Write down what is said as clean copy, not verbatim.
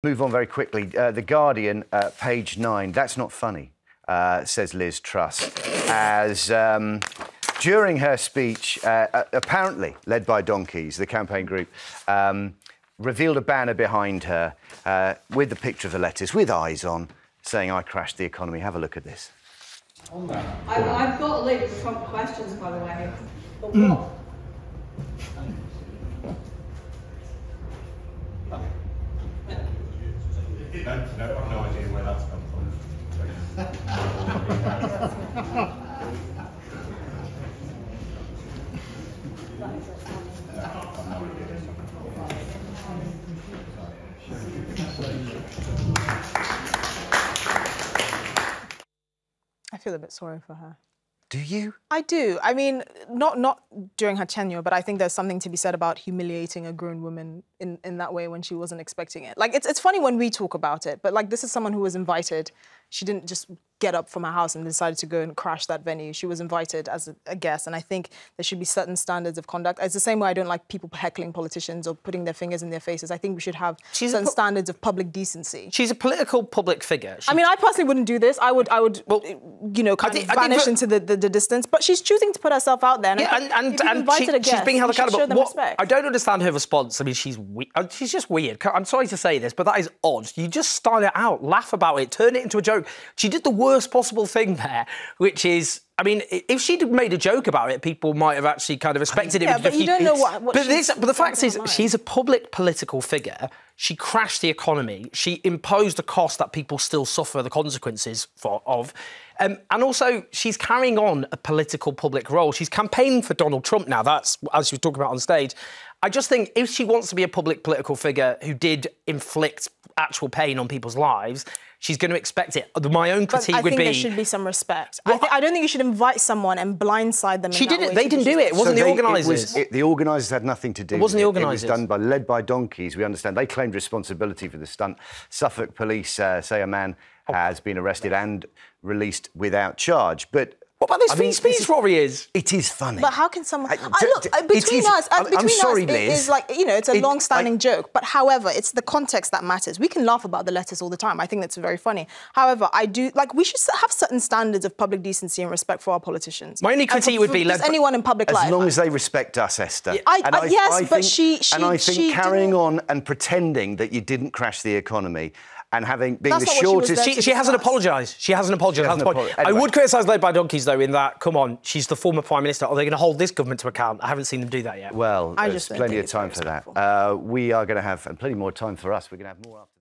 Move on very quickly. The Guardian, page 9. That's not funny, says Liz Truss, as during her speech, apparently led by donkeys, the campaign group, revealed a banner behind her with the picture of the letters, with eyes on, saying, "I crashed the economy." Have a look at this. I've got a load of Trump questions, by the way. But what? No idea where that's come from. I feel a bit sorry for her. Do you? I do. I mean, not during her tenure, but I think there's something to be said about humiliating a grown woman in that way when she wasn't expecting it. Like, it's funny when we talk about it, but like, this is someone who was invited. She didn't just get up from her house and decided to go and crash that venue. She was invited as a guest, and I think there should be certain standards of conduct. It's the same way I don't like people heckling politicians or putting their fingers in their faces. I think we should have certain standards of public decency. She's a political public figure. I mean, I personally wouldn't do this. I would, well, you know, kind of vanish into the distance. But she's choosing to put herself out there. And she's being held accountable. I don't understand her response. I mean, she's just weird. I'm sorry to say this, but that is odd. You just start it out, laugh about it, turn it into a joke. She did the worst possible thing there, which is, I mean, if she'd made a joke about it, people might have actually kind of respected it. Yeah, but you don't know what but the fact is, she's a public political figure. She crashed the economy. She imposed a cost that people still suffer the consequences of. And also, she's carrying on a political public role. She's campaigning for Donald Trump now. That's, as she was talking about on stage. I just think if she wants to be a public political figure who did inflict actual pain on people's lives, she's going to expect it. My own critique would be... I think there should be some respect. Well, I don't think you should invite someone and blindside them. She did it. They didn't do it. It wasn't the organisers. The organisers had nothing to do with it. It wasn't the organisers. It was led by donkeys, we understand. They claimed responsibility for the stunt. Suffolk police say a man has been arrested and released without charge. But what about this speech robbery is? It is funny. But how can someone... look, between us, Liz. It is like, you know, it's a long-standing joke. But however, it's the context that matters. We can laugh about the letters all the time. I think that's very funny. However, I do... Like, we should have certain standards of public decency and respect for our politicians. My only critique would be... Just anyone in public life. As long as they respect us, Esther. Yes, but she... And I think carrying on and pretending that you didn't crash the economy and being the shortest... She hasn't apologised. She hasn't apologised. Anyway. I would criticise led by donkeys, though, in that, come on, she's the former Prime Minister. Are they going to hold this government to account? I haven't seen them do that yet. Well, there's plenty of time for that. We are going to have, and plenty more time for us, we're going to have more after...